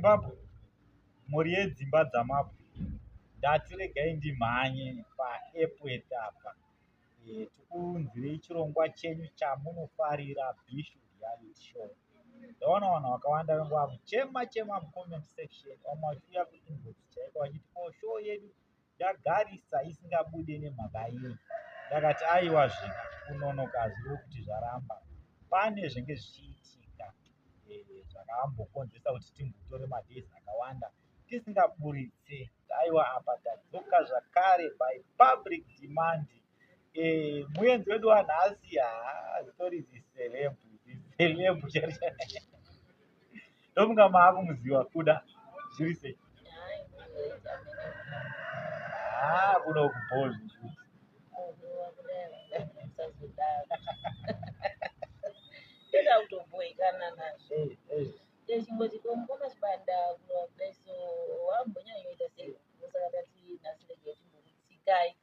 Zimbabwe, mhuri yedzimba dzamabwe, ndati regai ndimhanye paepwet apa tikunzwirei chirongwa chenyu chamunofarira Bishu reality show. Ndaona vanhu vakawanda venguva kuchema mucomment section vamwe vachiuya kuinbox chaiko vachiti show yedu yagarisa isingabude nemhaka yei. Ndakati aiwa zvinhu kunonoka zvivo kuti zvaramba pane zvinge zvichiitika zvakambokonzesa kuti timbotore madhezi akawanda tisingaburitse. Aiwa apa tadzoka zvakare by public demand. Muenzi wedu wanhasi zitori ziselebhu ndomunga maakumuziva kuda zviri sei kuno kubhozvi Tenda kutomboikana nazvo chingoti komukoma chibanda kuno kudaisi wambonyanyoita sei musakati nhasi rege timbokutsikai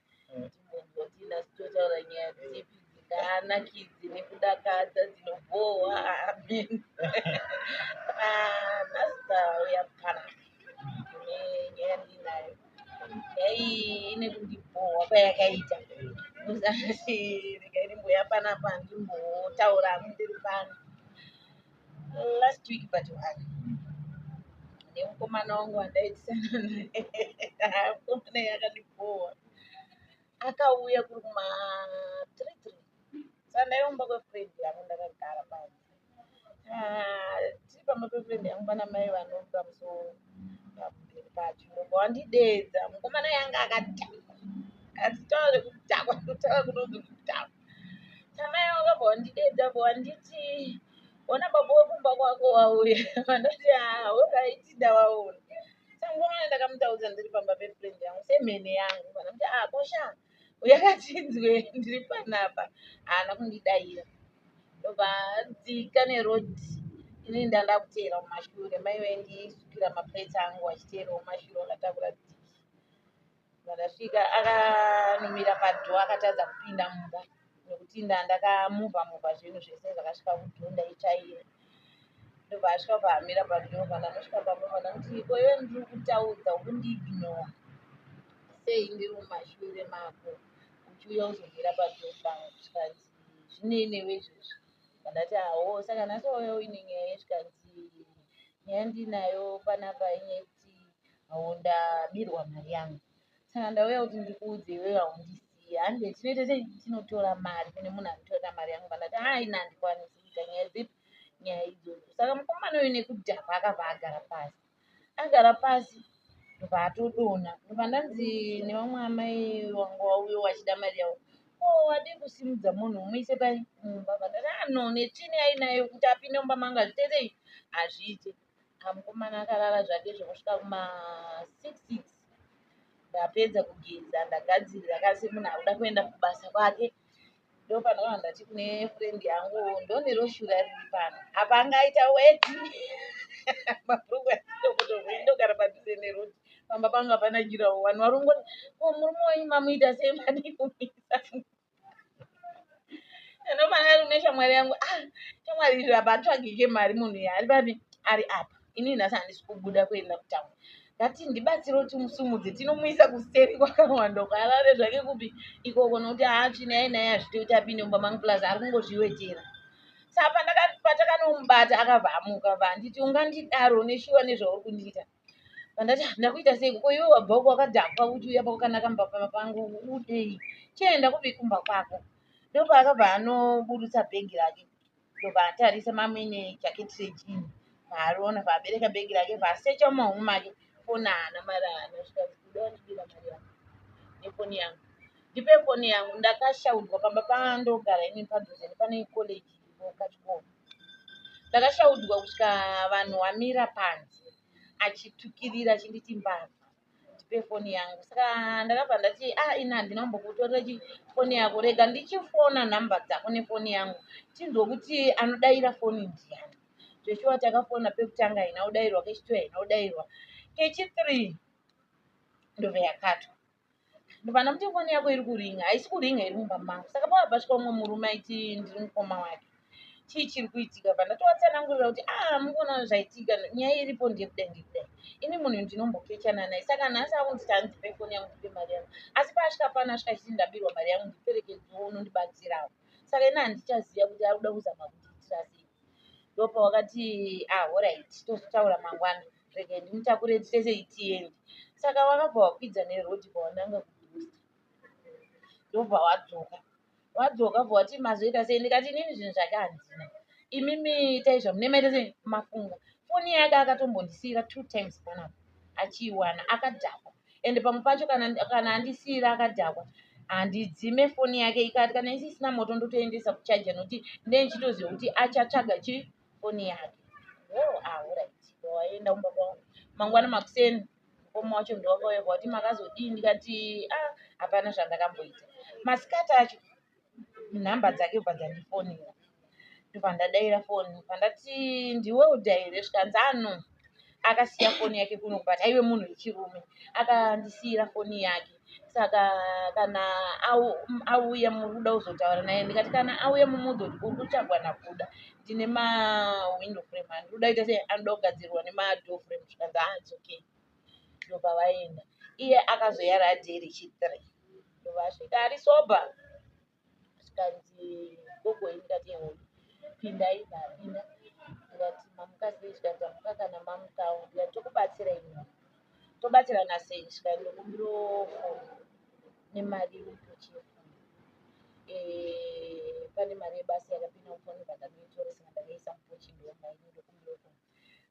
timbonzoti nhasi totaura nyaya dzipi dzinganakidzi nekudakadza dzinobhohwa amen nhasi tauya kupanaka nenyaya ndinayo yai ine kundibhohwa kwayakaita musati regai ndimboya panapa ndimbotaura ndiri pano. Last week but one nemukomana wangu wandaitisana naye mukomana yakandibhohwa akauya kuri kuma 3 saka ndaiomba kwefriend yangu ndakagara panze tiri pamba pefriend yangu pana mai vanomba musoro pamberi pacho mumba wandidedza mukomana yanga akadhakwa atitaure kudhakwa kutaura kunonzi kudhakwa tamai wakabva wandidedza bva wanditi ona baba wekumba kwako wauya vandati oraiti ndavaona saka mukomana ndakamutaudza ndiri pamba pefriend yangu semhene yangu vanamuti kosha uyakatinzwe ndiri panapa haana kundidayira ndobva dzika nerodhi ini ndanda kuteera mumashure mai vendisukira maplate angu achiteerawo mumashure akatakura dhiki vandasvika akanomira padho akatadza kupinda mumba nekuti ndakamuvha zvinhu zvese zvakasvika kudho ndaitsvaira ndobva asvika pahamira padho vandanosvika pamba vandamuti koiwe ndiri kutaudza ukundiignora sei ndiri mumashure mako uchiuya uzomira padho pangu zvikanzi zvinenewe izvozvi vandati hawo saka nhasi wauya uine nyaya yezvikanzi nyaya ndinayo panapa inyekuti ndabirwa mari yangu saka ndauya kuti ndikuudze iwewe haundisii hande tinoita sei tinotora mari kune munhu anotora mari yangu vandati ina handikwanisi kuita nyaya dzipi nyaya idzodzo saka mukomana uyu nekudhakwa akabva agara pasi ndobva atodonha ndobva ndanzi nevamwe amai wangu wauyo wachida mari yavo wadi kusimudza munhu umuise pamumba vandati no netsvini ainayo kuti apinde mumba mangu hazvitei hazviite mukomana akarara zvake zvokusvika kuma 6 ndapedza kugeza ndagadzirira kasi munhu akuda kuenda kubasa kwake ndopandakava ndati kune friend yangu ndoneroshura riri pano apa angaita weti mabhuku ndogara padhuze neroti pamba pangu hapana jirawo vanhu varongoti murume wenyu mamuita sei mani kumisa ndopandakati kune shamwari yangu shamwari izvi apa atsvagike mari munhu yaari papi ari apa ini nhasi handisi kubuda kuenda kutaura ngati ndibatsire kuti musumudze tinomuisa kuseri kwakawanda ukarare zvake kupi ikoko nokuti tsvina ainaye hazvite kuti apinde mumba mangu plus ari kungozviwetera saka patakanomubata akabva amuka vanditi ungandidaro neshuwa nezvauri kundiita vandati ndakuita sei kuko iwe wabva uko wakadhakwa uchiuya pakukanaka mubaba pangu udei chienda kupi kumba kwako ndopa akabva anoburutsa bhegi rake ndobva atarisa mamene jaketi rejini vaariona vaabereka bhegi rake vaasecha mumahumu make foni haana mari haana svikazikuda wandibira mari yangu nefoni yangu ndipe foni yangu ndakashaudzwa pamba pandogara ini padhuze nepane koleji kachikoro ndakashaudzwa kusvika vanhu vamira panze achitukirira achinditi mbavha ndipe foni yangu saka ndakabva ndati ina handina kumbokutorera foni yako rega ndichifona nhamba dzako nefoni yangu tinzwa kuti anodayira foni ndiani zveshuwa takafona pekutanga haina kudayirwa kechi2 haina kudayirwa kechi3 ndobva yakatwa ndobva ndamuti foni yako iri kuringa haisi kuringa iri mumba mangu saka pava pasvika umwe murume aiti ndiri mukoma wake chii chiri kuitika pa ndatovatsanangurira kuti mukuona zvaitika nyaya iripo ndekudai ndekudai. Ini munhu ndinombokechana naye saka nhasi akunditi handipe foni yangu ndipe mari yangu asi pasvika pana asvika achiti ndabirwa mari yangu ndiperekedzewo unondibatsirawo saka ini handichaziva kuti ari kuda kuzama kundiitira sei. Ndopa wakati alright tozotaura mangwana rege ndimutakure tese tiende. Saka wakabva wakwidza nerodhi pawananga kubooster ndobva wadzoka bva wati mazoita sei ndikati inini zvinhu zvake handina imimi taizva mune maita sei mafunga. Foni yake akatombondisiyira 2 times panapa achiiwana akadhakwa ende pamwe pacho kana andisiyira akadhakwa handidzime foni yake ikati kana isisina moto ndotoendesa kuchaja nokuti ndenichitoziva kuti achatsvaga chi foni yake. Alright waenda kumba kwangu mangwana makuseni mukoma wacho ndowakauya kuti makazodii ndikati hapana zvandakamboita. Masikati acho nhamba dzake bva dzandifonera ndobva ndadayira foni pandati ndiwe udhaire zvikanzi ano akasiya foni yake kuno but aiwe munhu wechirume akandisiyira foni yake. Saka kana auya muri kuda kuzotaura naye ndikati kana auya mumudzi kuti uri kuchagwana kuda ndine mawindow frame handi kuda kuita sei anoda kugadzirwa nemadoor frame zvikanzi it's okay. Ndobva vaenda iye akazoya radhi richi3 ndobva asvika ari soba zvikanzi gogoi ndikati yehoyo pindai ndapinda ndikati mamuka sei zvikati amuka kana mamukawo ndikati tokubatsira ino tobatsirana sei zvikati ndokumbiro foni nemari yekutochefoni pane mari yebasi yakapinda mufoni pandanoitora saka ndakaisa mupochi ndomaini ndokumbiro foni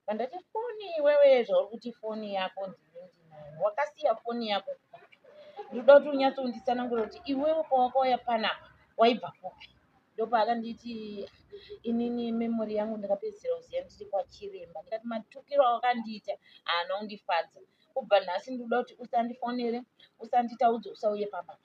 pandati foni wewe zvauri kuti foni yako ndinendinayo wakasiya foni yako ndoda kuti unyatsonditsanangura kuti iwewe pawakauya panapa waibva kupi. Ndopa akanditi inini memori yangu ndakapedzisira kuziva ndiri kwachiremba ndikati matukiro awakandiita haana kundifadza kubva nhasi ndoda kuti usandifonere usanditaudze usauye pamba.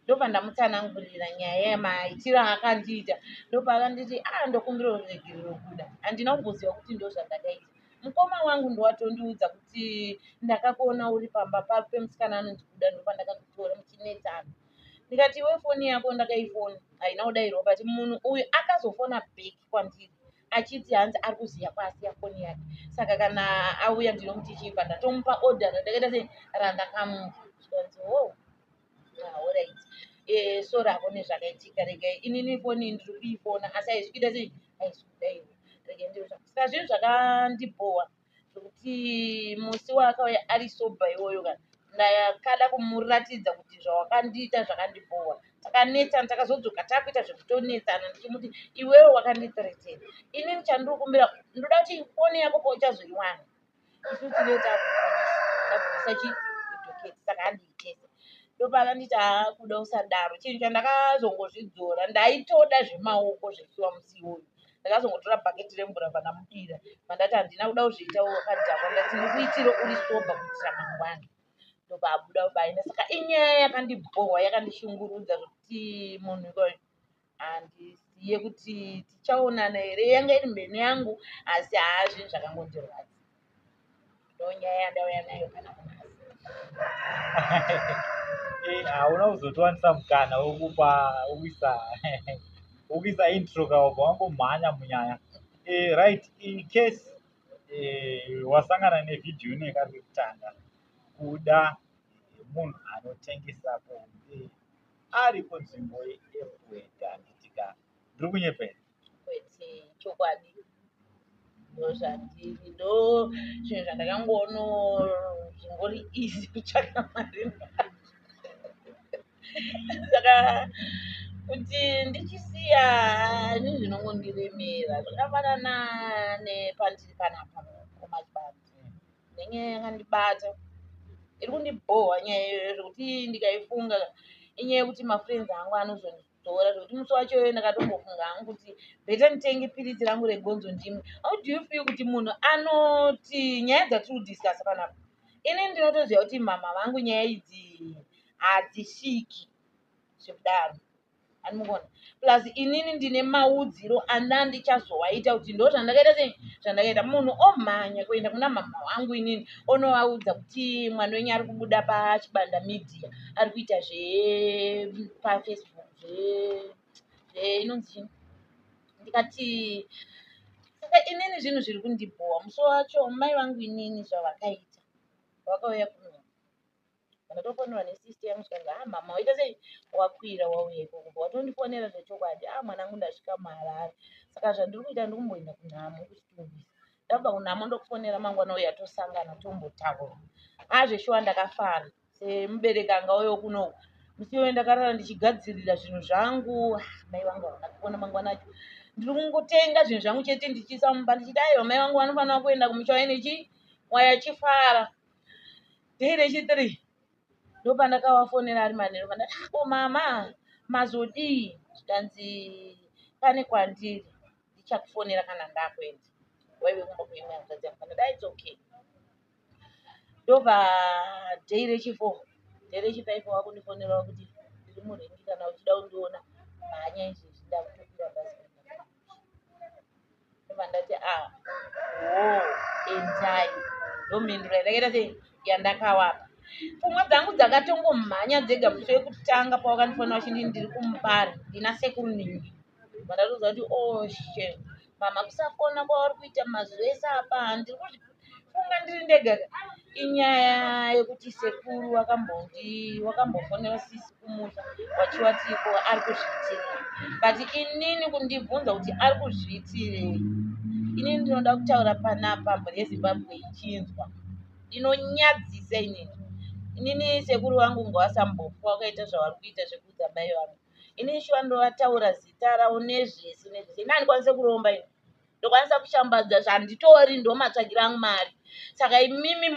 Ndopa ndamutsanangurira nyaya yemaitiro akandiita ndopa akanditi ndokumbira uregerero kuda handina kumboziva kuti ndo zvandakaita. Mukoma wangu ndowatondiudza kuti ndakakuona uri pamba pemusikana anonzi kuda ndopa ndakakutora muchinetsana ndikati iwe foni yako ndakaifona haina kudayirwa but munhu uyu akazofona bheki kwandiri achiti hanzi ari kuziva kwasiya foni yake saka kana auya ndinomuti chipa ndatomupa order randakaita sei randakamupa zvikanzi alright so rako nezvakaitika regai inini foni ndiri kuifona asi haisi kuita sei haisi kudayirwa rege ndiro saka zvinhu zvakandibhowa zvokuti musi waakauya ari soba iwoyo kana ndakada kumuratidza kuti zvawakandiita zvakandibhowa takanetsana takazodzoka takuita zvekutonetsana ndichimuti iwewe wakanditiretera inini chandiri kumbira ndoda kuti foni yako pauchazoiwana isu tinee ndabvisa chidhoketi saka handiitese. Ndopa akanditi kuda usadaro chinhu chandakazongozvidzora ndaitoda zvemaoko zvechiwa musi iwoyo ndakazongotora bhaketi remvura pandamudira pandati handina kuda kuzviita wakadhakwa ndati ndikuitire uri soba kuitira mangwana. Ndopa abuda kubaenda saka inyaya yakandibhohwa yakandishungurudza zvokuti munhu iyoyo handiziye kuti tichaonana here yanga iri mbeni yangu asi zvinhu zvakangondirwadza ndonyaya yandauya nayo kana kunasi. hauna kuzotowanisa mukana wokuisa intro kawabva wangomhanya munyaya. Right, in case wasangana nevhidhiyo inekari kutanga kuda munhu anotengesa bonde ari kunzvimbo yeEpweta handitika ndiri kunyepa here kwete chokwadi ndozvandiri ndo zvinhu zvandakangono zvingori easy kutsvaka mari saka kuti ndichisiya zvinhu zvinongondiremera zvakafanana nepandiri panapa kumachibanda nenyaya yakandibata iri kundibhohwa nyaya iyoyo zvokuti ndikaifunga inyaya yekuti mafriends angu anozondidhora zvokuti musi wacho ndakatombofunga hangu kuti bheta nditenge piritsi rangu regonzo ndimwe. How do you feel kuti munhu anoti nyaya dzatiri kudhiskasa panapa ini ndinotoziva kuti mama vangu nyaya idzi hadzisviki zvekudaro animukona plus inini ndine maudziro andandichazowaita kuti ndo zvandakaita sei zvandakaita. Munhu omhanya kuenda kuna mama wangu inini onovaudza kuti mwana wenyu ari kubuda pachibanda media ari kuita zvepafacebook inonzi ndikati saka inini zvinhu zviri kundibhowa. Musi wacho mai vangu inini zvavakaita vakauya kuno vandatofonera nesista yangu zvikanzi mama waita sei wakwira wauya ikoko watondifonera zvechokwadi mwanangu ndasvika muHarare saka zvandiri kuita ndiri kumboenda kunhamo kuchitungisa ndabva kunhamo ndokufonera mangwana uya tosangana tombotaura zveshuwa ndakafara semubereki angauyo kuno musi iwoyo ndakarara ndichigadzirira zvinhu zvangu mai vangu havana kuona mangwana acho ndiri kungotenga zvinhu zvangu chete ndichiisa mumba ndichiti aiwa mai vangu vanofanira kuenda kumusha waine wayachifara dhei rechi3 ndopandakavafonera ari manheru vandati mama mazodii zvikanzi pane kwandiri ndichakufonera kana ndakuenda waive kumba kuimwe hanzvadzi yangu pandadai it's okay ndobva dhei rechi4 dhei rechi5 wakundifonera kuti ndiri murengi kana uchida kundiona mhanya izvezvi ndakutopira bhazi ndobva ndati endai ndomhenduro yandakaita sei yandakavapa pfungwa dzangu dzakatongomhanya dzega musi wekutanga pawakandifonera wachindini ndiri kumubara ndina sekuru ningi vandatoziva kuti she mama kusafona kwavari kuita mazuva ese apa handiri kuzvifunga ndiri ndega inyaya yekuti sekuru wakambofonera sisi kumusha wachiwatiko ari kuzviitirei but inini kundibvunza kuti ari kuzviitirei inini ndinoda kutaura panapa mhuri yeZimbabwe ichinzwa inonyadzisa inini sekuru vangu ngavasambofa wakaita zvavari kuita zvekuudza mai vangu inini shuwa ndovataura zita ravo nezvese ini handikwanise kuromba ndokwanisa kushambadza zvanditori ndomatsvagiro angu mari saka inini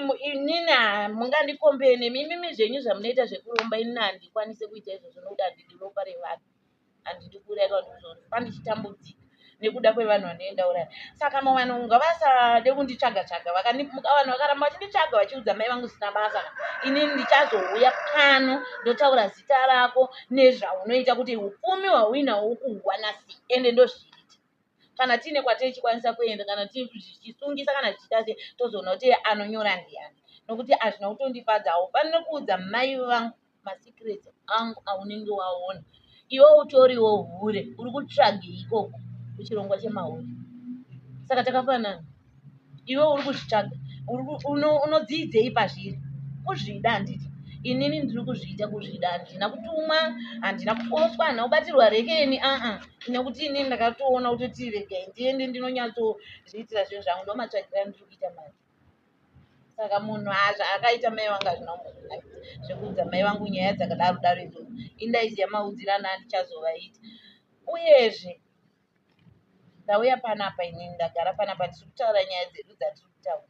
mungandikombene mimimi zvenyu zvamunoita zvekuromba inini handikwanise kuita izvozvo nokuti handidi ropa revanhu handidi kuurayiwa pandichitambudzika nekuda kwevanhu vanoenda uraya saka vanhu ngavasade kunditsvaga-tsvaga vanhu vakaramba vachinditsvaga vachiudza mai vangu zina basa inini ndichazouya pano ndotaura zita rako nezvaunoita kuti upfumi hwauinahwo ukuhwana sei ende ndozviita kana tiine kwatichikwanisa kuenda kana tichisungisa kana tichita sei tozoona kuti anonyora ndiani nokuti hazvina kutondifadza haufaniri kuudza mai vangu masikireti angu aunenge waona iwe utoriwo hure uri kutsvagei ikoko kuchirongwa chemahure saka takafanana iwe uri kuzvitsvaga unodzidzei pazviri kuzvida handiti inini ndiri kuzviita kuzvida handina kutumwa handina kuposwa handina kubatirwa rekeni nekuti inini ndakatoona kutoti regai ndiende ndinonyatsozviitira zvinhu zvangu ndomatsvagira ndiri kuita mari saka munhu akaita mai vangu hazvina kumboaita zvekuudza mai vangu nyaya dzakadaro daro idzodzo indaiziva maudzirano andichazovaita uyezve ndauya panapa inini ndagara panapa tiri kutaura nyaya dzedu dzatiri kutaura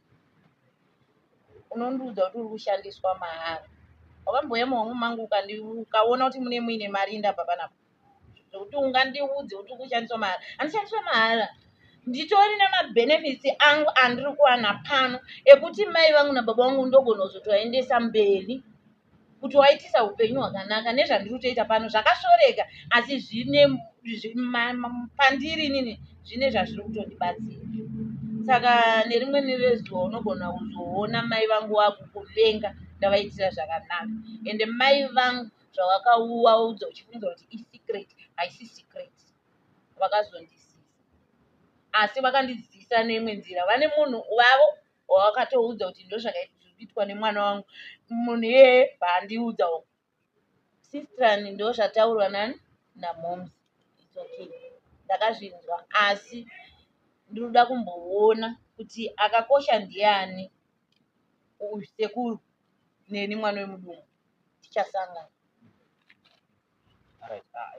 unondiudza kuti uri kushandiswa mahara wakambouya muhomwe mangu ukaona kuti muine mari indabva panapa zvokuti ungandiudze kuti uri kushandiswa mahara handishandiswa mahara nditori nemabhenefitsi angu andiri kuwana pano ekuti mai vangu nababa vangu ndogona kuzotoaendesa mberi kuti waitisa upenyu hwakanaka nezvandiri kutoita pano zvakashoreka asi pandiri inini zvine zvazviri kutondibatsira saka nerimweni rezuva unogona kuzoona mai vangu vakukuvenga ndavaitira zvakanaka ende mai vangu zvawakaudza uchifunza kuti isecret haisi secret vakazondisisa asi vakandidzidzisa neimwe nzira vane munhu wavo wavakatoudza kuti ndozvakaitwa nemwana wangu munhu iyeye paandiudzawo sistrani ndo zvataurwa nani namoms it's okay ndakazvinzwa asi ndinoda kumboona kuti akakosha ndiani sekuru neni mwana wemudumbu tichasangana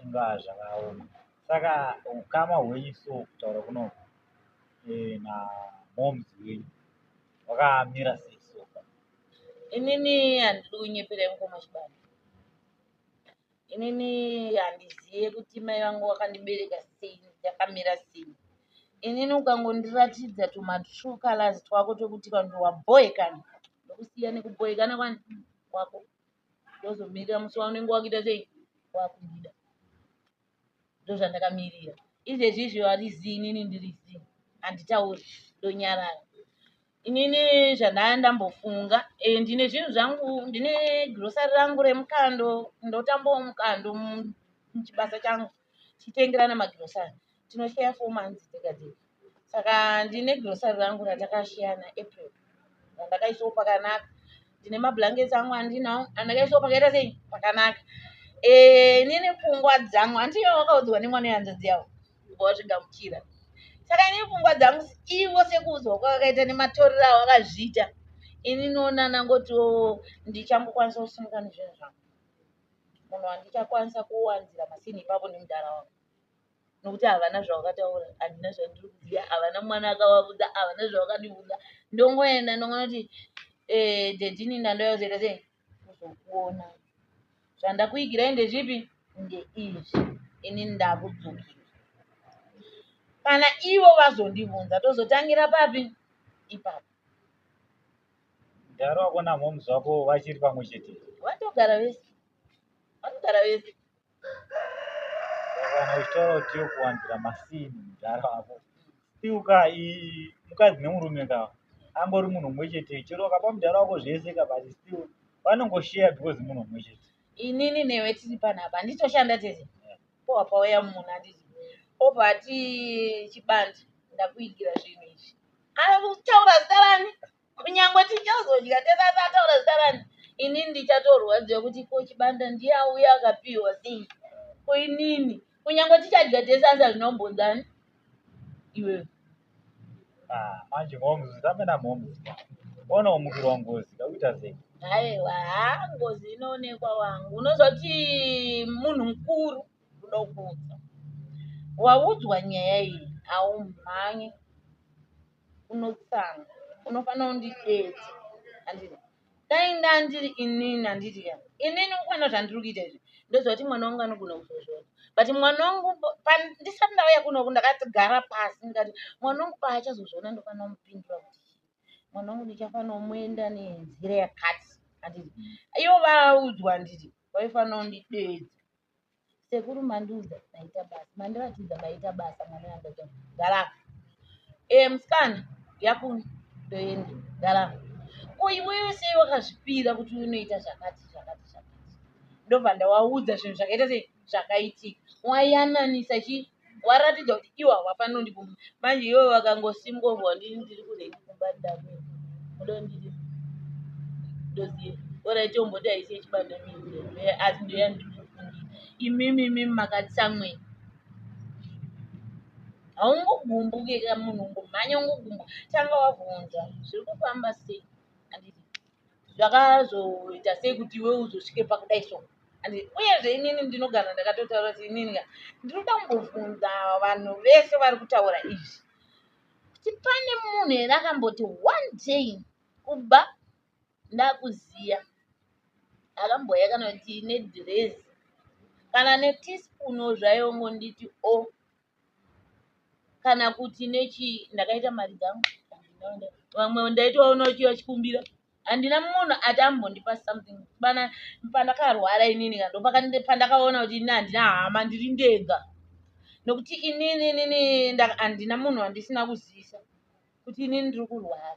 inga zvakaoma saka ukama hweiso kutaura kuno namoms wenyu wakamira sei soka inini handidi kunyeperai mukoma chibani inini handizive kuti mai vangu vakandibereka sei yakamira sei inini ukangondiratidza tumatrue colors twako tokuti vanhu wabhoekana ndokusiya nekubhoekana kwako ndozomirira musi waunenge wakuita sei wakudida ndozvandakamirira izvezvizvi warizivi inini ndirizivi handitauri ndonyarara inini zvandaya ndambofunga ndine zvinhu zvangu ndine grosari rangu remukando ndotambawo mukando muchibasa changu chitengerana magirosari tinoshare 4 months tega tega. Saka ndine grocery rangu ratakashiyana April randakaisawo pakanaka. Ndine mablankets angu andinawo andakaisawo pakaita sei pakanaka. Inini pfungwa dzangu handiyo wakaudzwa nemwana wehanzvadzi yavo wasvigamuchira. Saka inini pfungwa dzangu ivo sekuudzwa kwakaita nematorero awakazviita, ini noona nangotiwo ndichambokwanisa kusimuka nezvinhu zvangu. Munhu wandichakwanisa kuwanzira masini ipapo nemudhara wangu, nokuti havana zvawakataura, handina zvandiri kuziva, havana mwana akavaudza, havana zvawakandibudza. Ndongoenda ndongona kuti dedhini ndandoya kuzoita sei kuzokuona. Zvandakuigirai ndezvipi? Ndeizvi. Ini ndakudzokera. Kana ivo vazondibvunza tozotangira papi? Ipapo. Mudhara wako namhomuzi wako vachiri pamwe chete? Vatogara vese. Vanogara vese. Saka kana uchitaura kuti iyo kuwanzira masini mudhara wako, stiuka mukadzi nemurume kava angori munhu mumwe chete, chero ukapa mudhara wako zvese kabati still vanongosheya because munhu mumwe chete. Inini newe tiri panapa handitoshanda tese. Po pauya munhu anditi obva ati chibanda ndakuigira zvinhu izvi. Taura zita rani? Kunyangwe tichazodya tese ataura zita rani? Inini ndichatorwadziwa kuti ko chibanda ndiye auya akapiwa sei? Ko inini kunyangwe tichadya tese asi hazvinombonzani iwewe. Manje mhomuzi tamena mhomuzi ona umukirwa ngozi kakuita sei? Haiwa, ngozi inoonekwa wangu. Unozoti munhu mukuru unokuudza. Waudzwa nyaya iyi haumhanye, unotsanga, unofanira kundidedza. Handiti dai ndandiri inini handiti ya inini ukwana zvandiri kuita izvi ndozoti mwana wangu anogona kuzozviona, but mwana wangu ndisati ndauya kunoku ndakagara pasi ndikati mwana wangu paachazozviona ndofanira kumupindura kuti mwana wangu ndichafanira kumuenda nenzira yakati. Handiti ivo vaudzwa handiti vaifanira kundidedza. Sekuru mandiudza maita basa, mandiratidza maita basa mwana wanga garako. Musikana yakuni ndoenda garako. Iwewe sei wakazvipira kuti unoita zvakati zvakati zvakati. Ndobva ndawaudza zvinhu zvakaita sei zvakaitika. Waiyananisa chi waratidza kuti iwe hawafanira kundibvuma. Manje iwewe wakangosimuka ndiri kure ndikumbanda mudo ndiri ndoziye oraiti omboti aisi chibanda mimi asi ndoya ndiri imimi makatsamwe. Haungogumbuke ka munhu ungomhanya ungogumbuka. Tanga wabvunza zviri kufamba sei? Handiti zvakazoita sei kuti iwe uzosvike pakudai so? Uyezve inini ndinogara ndakatotaura kuti inini ndinoda kumbobvunza vanhu vese vari kutaura izvi kuti pane munhu here akamboti one day kubva ndakuziya akamboya kana kuti nedhirezi kana netispoono zvayo ngonditi o kana kuti nechi ndakaita mari dzangu vamwe ndaitoona vachikumbira. Handina munhu atambondipa something pandakarwara inini pandakaona kuti ini handina hama ndiri ndega, nokuti inini handina munhu wandisina kuzivisa kuti inini ndiri kurwara,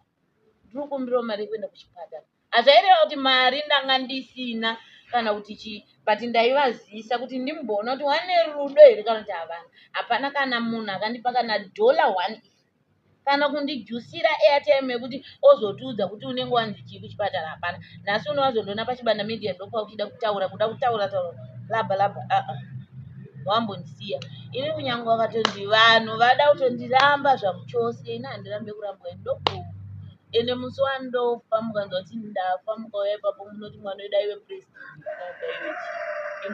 ndiri kukumbirawo mari yekuenda kuchipatara. Hazvaireva kuti mari ndanga ndisina kana kuti chii, but ndaivazivisa kuti ndimboona kuti wane rudo here kana kuti havana. Hapana kana munhu akandipa kana $1 kana kundijusira airtime yekuti ozotiudza kuti unenge wandichii kuchipatara. Hapana. Nhasi unowazondona pachibanda media ndopa uchida kutaura labha wambondisiya. Ini kunyange wakatondi vanhu vada kutondiramba zvamuchose, ini handirambe kurambwa ndoko. Ende musi wandofa mukanzwa kuti ndafa mukauya ipapo munoti mwana wedu aive president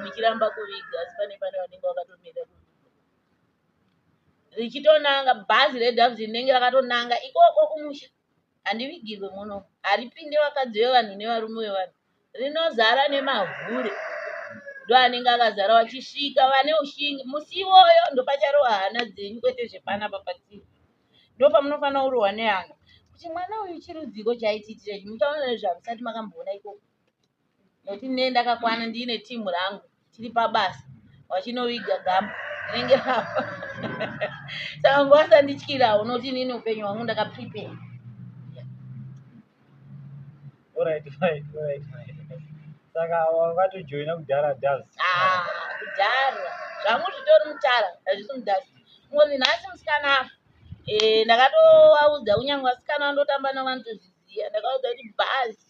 muchiramba kuviga asi pane vanenge vakatomira richitonanga bhazi reDavhidhi rinenge rakatonanga ikoko kumusha. Handivigirwe muno, haripinde vakadzi vevanhu nevarume vevanhu, rinozara nemavhure ndo anenge akazara vachisvika vane ushingi. Musi iwoyo ndopacharova hana dzenyu kwete zvepanapa patiri. Ndopamunofanira kurohwa nehana kuti mwana uyu chirudziko chaitiitira ichi mutaona nezvamusati makamboona ikoko. Nokuti nne ndakakwana ndiine timu rangu tiri pabasa wachinoviga gamba rinenge rafa. Saka ngowasandityirawo noti inini upenyu hwangu ndakaprepare. Alright. Saka wakatojoina kudhara dhazi? Kudhara zvangu zvitori mutara hazvisi mudhasi. ngozi nhasi musikana apa ndakatovaudza kunyange vasikana vandotamba navanotozviziva ndakaudza kuti bhazi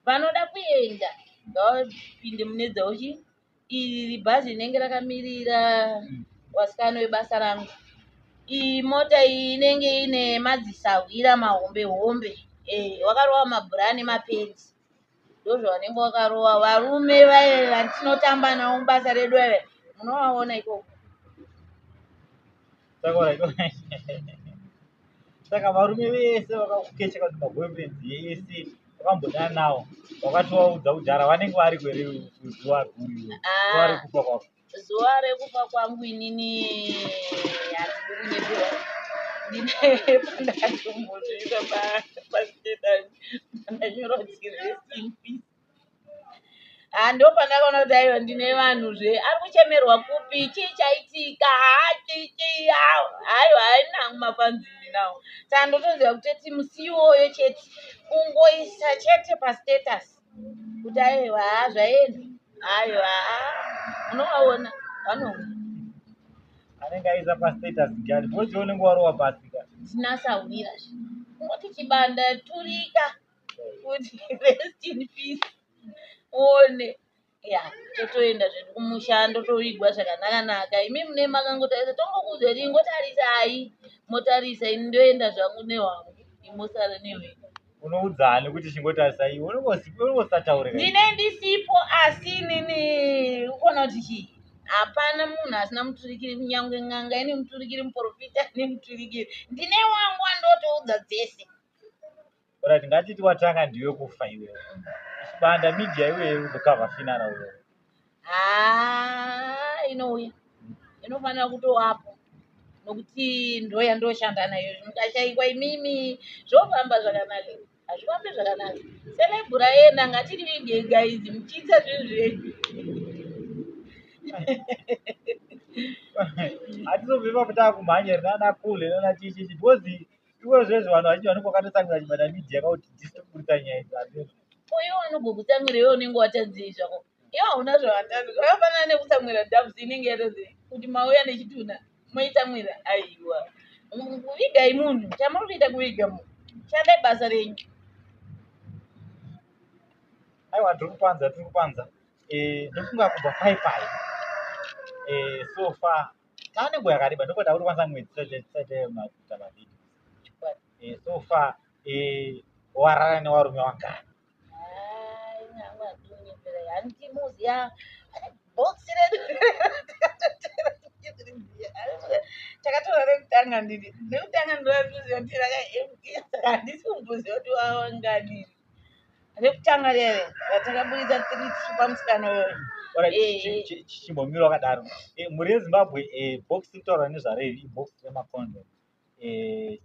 vanoda kuenda ngavapinde mune dzauchi iri bhazi rinenge rakamirira vasikana vebasa rangu iyi mota iyi inenge ine madzisawira mahombe hombe wakarova mabhura nemapenzi ndozvavanenge wakarova varume vaye vatinotamba navo mubasa redu ave munovaona ikoko saka varume vese vakakukecha kuti maboyfriends ese wakambodana navo wakatovaudza kudhara vanenge vari kwere zuva guru zuva rekufa kwako zuva rekufa kwangu inini handidi kunyeperwa ndinepandakatombozviisa pastatus pandanyora kuti rest in peace ndo pandakaona kuti aiwa ndine vanhuzve ari kuchemerwa kupi chii chaitika haiwa hainangu mafanziri nawo saka ndotoziva kuteti musi iwoyo chete kungoisa chete pastatus kuti aiwa zvaenda aiwa munovaona vanouya anenge aisa pastatus ngani bozi unenge warova pasika tinasawira kungoti chibanda turika kuti rest in peace one totoenda zvedu kumushando toigwa zvakanaka imi mune makangotarisa tongokuudza kuti ingotarisai motarisa ini ndoenda zvangu nehwangu imosara newe unoudzani kuti chingotarisai unongosataurira ndine ndisipo asi inini ukona kuti chii hapana munhu asina muturikiri kunyange n'anga ine muturikiri muprofita ane muturikiri ndine wangu andotoudza dzese ora tingatiti watanga ndiwe kufa iwewe chibanda media iwewe uzokavha finara uyo inouya inofanira kutovapo nokuti ndo yandoshanda nayo mukashaikwa imimi zvofamba zvakanaka hazvifambi zvakanaka selebhura yenda ngatirivige gaizi muchiisa zvinhu zvenyu hatizobva pakutaa kumhanya rinana kule nana chichichi because iwe zvezvo vanhu vazhinji vanenge vakatotsamira chibanda media kauti disitokuburisa nyaya idzi iwe vanogokutsamira iwe unenge watadzei zvako iwe hauna zvawatadza zvakafanana nekutsamwira dhabs inenge yatadzei kuti mauya nechituna moitsamwira aiwa kuvigai munhu chamuri kuita kuviga munhu shandai basa renyu aiwa tiri kupanza ndofunga kubva paipai so far taane nguva yakareba ndokuda kuti kwanisa mwedzi tisati makuita mavhidhio so far warara nevarume wangani handimuziya boksi redu takatora rekutanga ndiri rekutanga ndoratikuziva kuti rakaemkisa handisi kumbuziva kuti wawangani rekutanga rere ratakaburitsa 3 pamusikana yoyo chimbomiro wakadaro muri yezimbabwe boksi kutaura nezvareri iboksi remakondo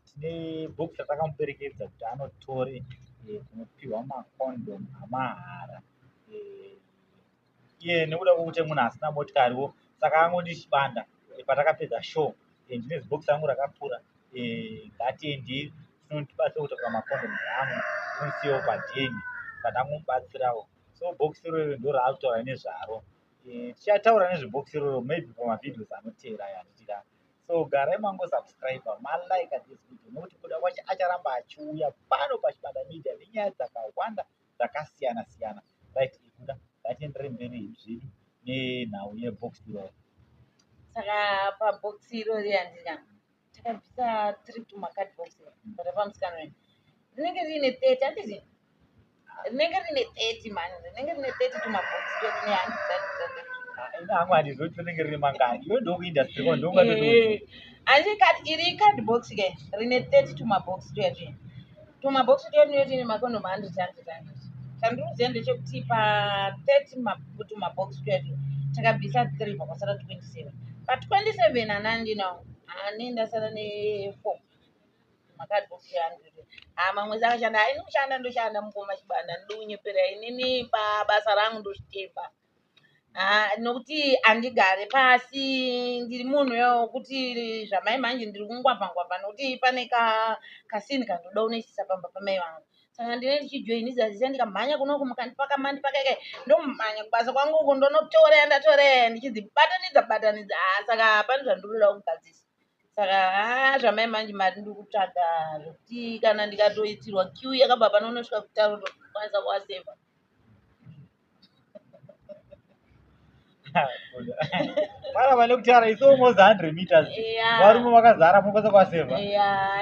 tine boksi ratakamuperekedza kuti anotore kunopiwa makondom amahara iye nekuda kwokuti munhu asina motikariwo saka angoti chibanda patakapedza show ndine zibhokisi rangu rakapfuura ngatiendei tinotibatsira kutakura makondom angu tinosiyawo padheni pandamubatsirawo so bhokisi iroro ndo raakutaura nezvaro tichataura nezvebhokisi iroro maybe pamavhidhios anoteera yanditika so garai mangosubscribe malike this video nokuti kuda kwacho acharamba achiuya pano pachibanda media nenyaya dzakawanda dzakasiyana siyana right ikuda ngatiendere mberi zvedu nenhau yebhokisi iroro saka pabhokisi iroro yandina takabvisa 3 tumakadhibhokisi bata pamusikana wenyu rinenge riine 30 handizi rinenge riine 30 mani rinenge riine 30 tumabhokisi twedu nehandizadzadzadza ina hangu handizoti rinenge rine mangani iwe ndokuindastry ko ndongatoti iri kadhibhokisi ke rine 30 tumabhokisi twedu tumabhokisi twedu netine makondomu 100 chandinoziva ndechekuti pa 30 tumabhokisi twedu takabvisa 3 pakasara 27 pa27 hanandinawo hanendasara ne4 makadhibhokisi e100 mamwezi akashanda hainoshanda ndoshanda mukoma chibanda ndounyepera inini pabasa rangu ndozvitepa nokuti handigare pasi ndiri munhu yokuti zvamai manje ndiri kungwapangwapa nokuti pane kasini kandoda unoisisa pamba pamai vangu saka ndine ndichijoinisa zisa ndikamhanya kunoku mukandipaka mandipakeke ndomhanya kubasa kwangu uku ndonotoreya ndatorera ndichidzibatanidza saka pane zvandinoda kugadzisa Saka zvamai manje mari ndiri kutsvaga zvokuti kana ndikatoitirwa queue yakabva pano unosvika kutaro tokwanisa kuwasevha. Para vane kutara it's almost 100 meters. Varume vakazara munokwanisa kuwasevha.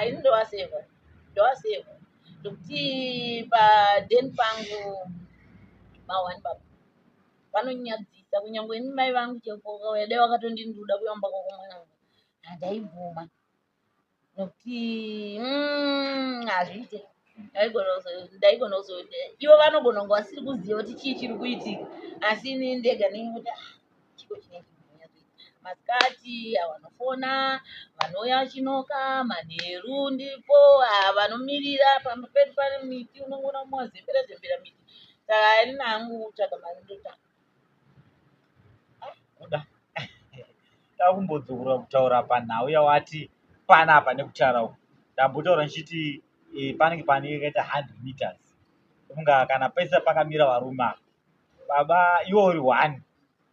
Ini ndowasevha. Ndowasevha. Zvokuti padeni pangu ma1 baba vanonyadzisa kunyangwe ini mai vangu cheko dai wakatondini ndoda kuyamba kwako mwanangu handaibvuma nokuti hazviite ndaigona kuzoti ivo vanogona kunge vasiri kuziva kuti chii chiri kuitika asi ini ndega ndinoti chiko chinezvi masikati vanofona vanouya chinoka manheru ndipo vanomirira pedu pane miti unongona mumazembera zembera miti saka ini nangu kutsvaga mari ndotsvaga kuda takumbodzokera kutaura panhau yawati panapa nekutara uku ndambotaura ndichiti panenge pane kaita 100 meters unga kana pese pakamira varume apa baba iwo uri 1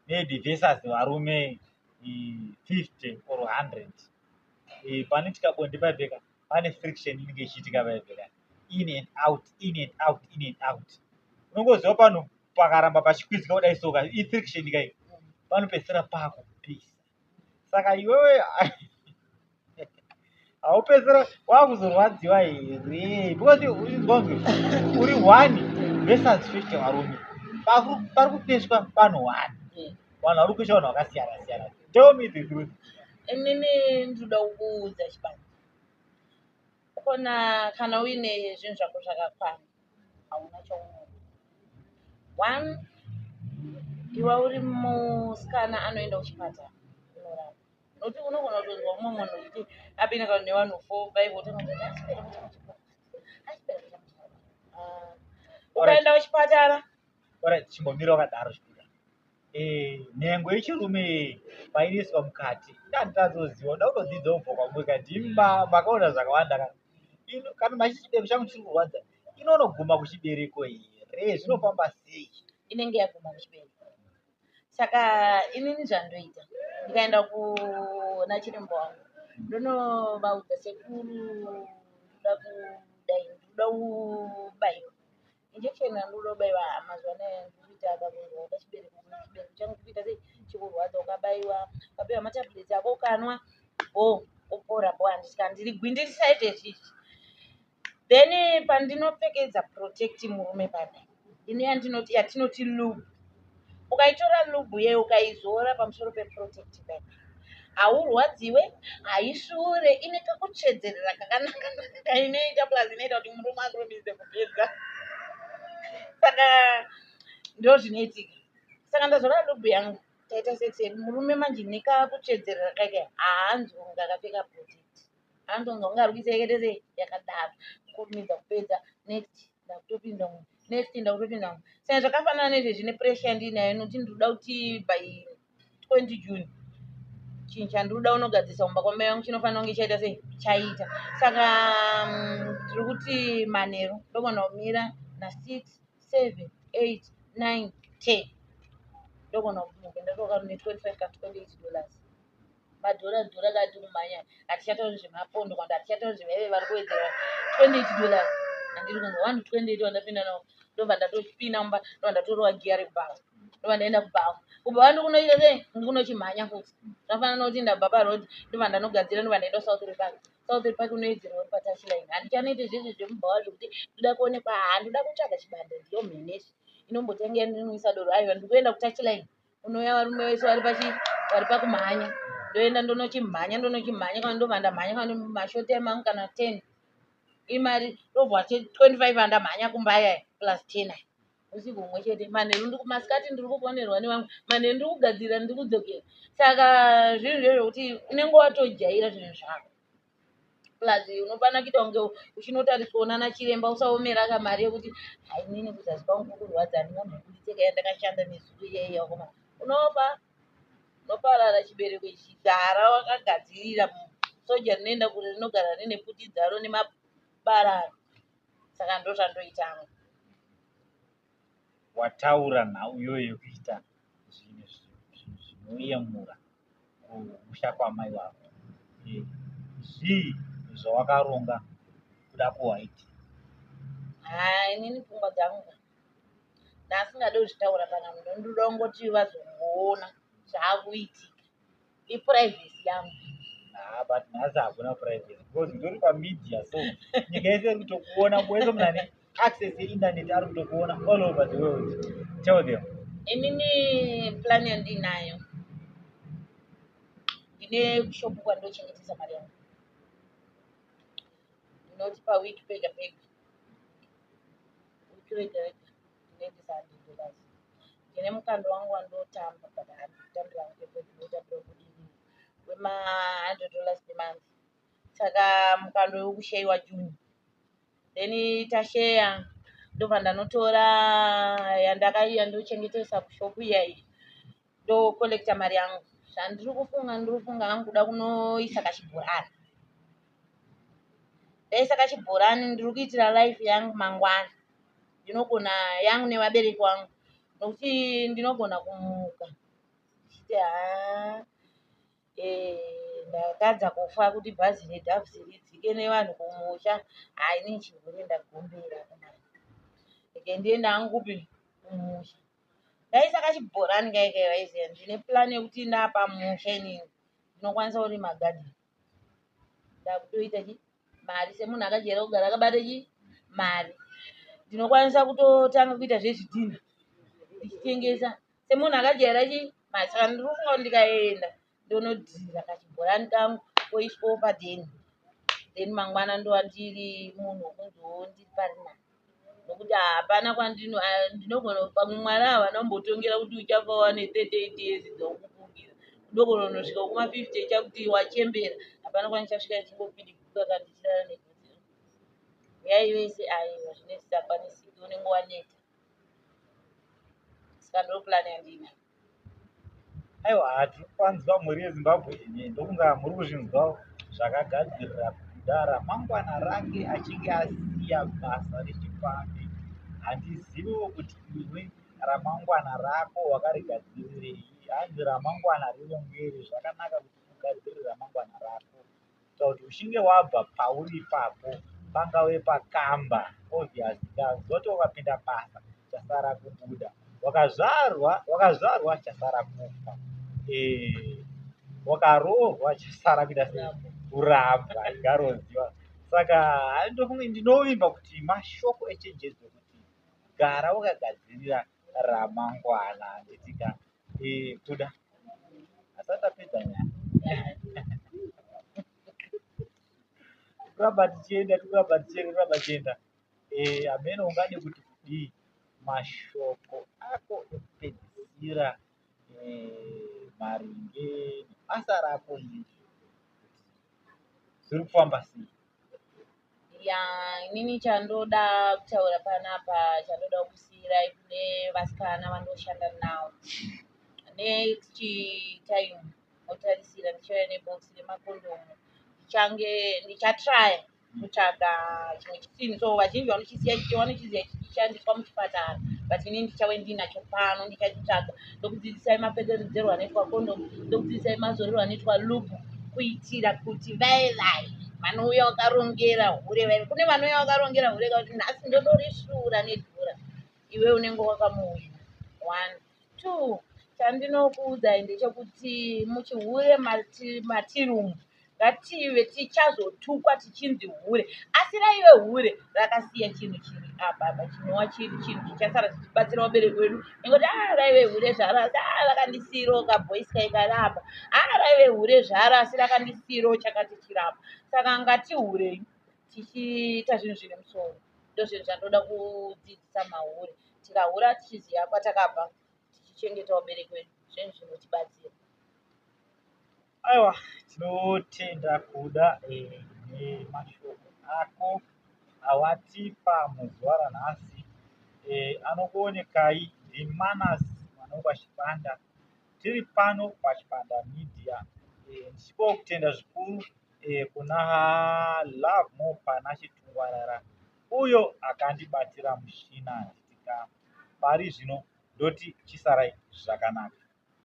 maybe versus varume 50 or 100 pane tikabonde paipeka pane friction inenge ichiitika paipeka in and out in and out in and out unongoziva pano pakaramba pachikwidzika kudai soka ifriction kai panopedzisira pakupisa saka iwewe haupedzisira wakuzorwadziwa here because uzonzwe uri 1 versus 50 varume pari kupeswa pano 1 vanhu vari kuisha vanhu vakasiyana siyana. Tell me the truth. Inini ndoda kukuudza chibani kona kana uine zvinhu zvako zvakakwana hauna chaunoda. 1 iwe uri musikana anoenda kuchipatara unorapa nokuti unogona kutonzwa umwe munhu uchiti apinda kana nevanhu 4 5 ukaenda kuchipatara chimbomira wakadaro chikuda nhengo yechirume painiswa mukati ndanditazoziva uda kutodzidza ubva kwamwe kati makaona zvakawanda kana machichibereko changu chiri kurwadza inonoguma kuchibereko here zvinofamba sei? Inenge yaguma kuchibereko. Saka inini zvandoita ndikaenda kuna chiremba wangu ndonovaudza sekuru ndoda kubaiwa injection yandoda kubaiwa mazuva anaya ndikuita akakunzwa pachibereko changu kuita sei chikurwadza ukabaiwa matablets ako ukanwa upora handisika ndiri gwindiri side chichi then pandinopfekedza protect murume pano ine yatinoti loop ukaitora lubu ye ukaizora pamusoro peprotect bag haurwadziwe haishure ine kakutsvedzerera kakanaka inoita plus inoita kuti murume akromise kupedza saka ndo zvinoitika saka ndazora lubu yangu taita sexe murume manje nekakutsvedzerera kake haanzonga akapfeka protect haanzonga unga ari kuiseketese yakadaro kurumidza kupedza next ndakutopinda mu next ndakutopinda mu saka zvakafanana nezve zvine pressure ndinayo noti ndinoda kuti by 20 June chinhu chandinoda unogadzisa kumba kwamai vangu chinofanira kunge chaita sei chaita saka ndiri kuti manheru ndogona kumira na6 7 8 9 10 ndogona kumuka ndatoka ne25 ka $28 madhora kati kumanya hatichatauri zvemapondo kwanda hatichatauri zveveve vari kuwedzera $28 handiri kunzwa 128 wandapinda nawo ndobva ndatopinda mumba ndobva ndatoriwa giya rebhawa ndobva ndaenda kubhawa kubva vandi kunoita sei ndikunochimhanya futi zvafanana nokuti ndabva parodi ndobva ndanogadzira ndobva ndaenda South Park unoedzera uri patachline handichanoite zvizvi zvemubhawa zvokuti ndoda kuonekwa handoda kutsvaga chibanda ndiyo mhenesi inombotanga ndinoisa doro aiwa ndikuenda kutachline unouya varume vese vari pakumhanya ndoenda ndonochimhanya kana ndobva ndamhanya kana mashoti emangu kana 10 imari ndobva 25 andamhanya kumbaya plus 10 usiku umwe chete manheru masikati ndiri kuponerwa nevangu manheru ndiri kugadzira ndiri kudzokera saka zvinhu zvezvokuti unenge watojaira zvinhu zvako plus unofana kuita kunge uchinotariswa kuonana chiremba usaomera kamari yekuti hainini kuzasi kwangu kukurwadza handingamhekuditseka yandakashanda nezuro iyaiya wakoma unoparara chibereko chizara wakagadzirira soja rinoenda kure rinogara rine puti dzaro nemabarara saka ndo zvandoitanga wataura nhau iyoyo yekuita zvinhu zvinoyemura kumusha kwamai wako zvii zvawakaronga kuda kuWhite? Inini pfungwa dzangu ndasingade kuzvitaura kana munhu ndoda kungoti vazongoona zvaakuitika iprivhacy yangu. But nhasi hakuna privacy because ndori pamedia, so nyika yese iri kutokuona, wese munhu ane access yeinternet ari kutokuona all over the world. Tell them. Inini plan yandinayo ndine kushopu kwandochengetesa mari yangu, ndinoti pawiki pega pega, wiki rega rega ndinoendesa $100. Ndine mukando wangu wandotamba but handitambira hangu ndinotambira kudini wema$100 per month. Saka mukando wekushayiwa June, then tasheya ndobva ndanotora yandakaiya ndochengetesa kushopu iyayi ndokolekta mari yangu. Zvandiri kufunga hangu kuda kunoisa kachibhorani. Ndaisa kachibhorani ndiri kuitira life yangu mangwana, ndinogona yangu nevabereki vangu, nokuti ndinogona kumuka ndakadza kufa kuti bhazi redhavhusi ridzike nevanhu kumusha. Inini chirwere ndagombera ndienda hangu kupi kumusha. Ndaisa kachibhorani kaikaiwaiziya ndine plan yekuti ndapamusha inini ndinokwanisa kurima gadheni. Ndakutoita mari semunhu akajaira kugara akabata mari. Ndinokwanisa kutotanga kuita zvezvidhina ndichitengesa semunhu akajaira mari. Saka ndiri kufunga kuti ndikaenda ndonodhira kachibhorani kangu koiswawo padheni, then mangwana ndova ndiri munhu wokunziwo ndiri parina, nokuti hapana ndinogona pamwe mwari havana kumbotongera kuti uchafa wane 38 years dzokufungira, ndogona kunosvika kuma50 chakuti wachembera, hapana kwanichasvika ndichingopidiguka kandichirara negotsi. Yai vese aiwa zvine zvisakwanisiki, unenge waneta. Saka ndo plan yandina. Aiwa, hatiri kwanzwa mhuri yeZimbabwe ndokunga muri kuzvinzwawo zvakagadzirira kuda ramangwana rake achinge asiya basa rechipambi. Handiziviwo kuti iwe ramangwana rako wakarigadzirirei. Hanzi ramangwana rirongere, zvakanaka kuti ugadzire ramangwana rako kuita kuti uchinge wabva pauri ipapo pangave pakamba obviously kazoti wakapinda basa chasara kubuda, wakazvarwa chasara kufa, wakaroorwa chasara kuita sekuramba ingaroziva. Saka ndinovimba kuti mashoko echenjedzo kuti gara wakagadzirira ramangwana. Nditika kuda asati apedza nyaya kuramba tichienda amene ungade kuti kudii mashoko ako ekupedzisira maringe nebasa rako iri zviri kufamba sei? Inini chandoda kutaura panapa, chandoda kusiyirai kune vasikana vandoshanda navo. Next time otarisira ndichauya nebhokisi remakondomu, ndichatraya kutsvaga chimwe chisini. So vazhinji vanochiziva chichishandiswa muchipatara, but inini ndichave ndinacho pano, ndichachitsvaga ndokudzidzisai mapfekedzerwo anoitwa kondomu, ndokudzidzisai mazorero anoitwa lupu, kuitira kuti vaivai vanouya vakarongera hure. Kune vanouya vakarongera hure kuti nhasi ndodorisura nedhura, iwe unenge wakamuwina. 1 2 chandinokuudzai ndechekuti muchihure matirumu ngative tichazotukwa tichinzi hure, asi raive hure rakasiya chinhu chiri apa chinova chiri chinhu chichasara chichibatsira vabereki vedu, nekuti raive hure zvaro asi rakandisiyirawo kabhoisi kaikarapa, raive hure zvaro asi rakandisiyirawo chakati chirapa. Saka ngatihurei tichiita zvinhu zvine musoro. Ndozvinhu zvandoda kudzidzisa mahure. Tikahura tichiziva kwatakabva, tichichengeta vabereki vedu, zvinhu zvinotibatsira. Aiwa, tinotenda kuda nemashoko ako awatipa muzuva ranhasi. Anokuonekai ndiManasi mwana wepaChipanda, tiri pano paChipanda Media. Ndichipawo kutenda zvikuru kuna Love More pana Chitungwarara, uyo akandibatira mushina. Nditika pari zvino ndoti chisarai zvakanaka.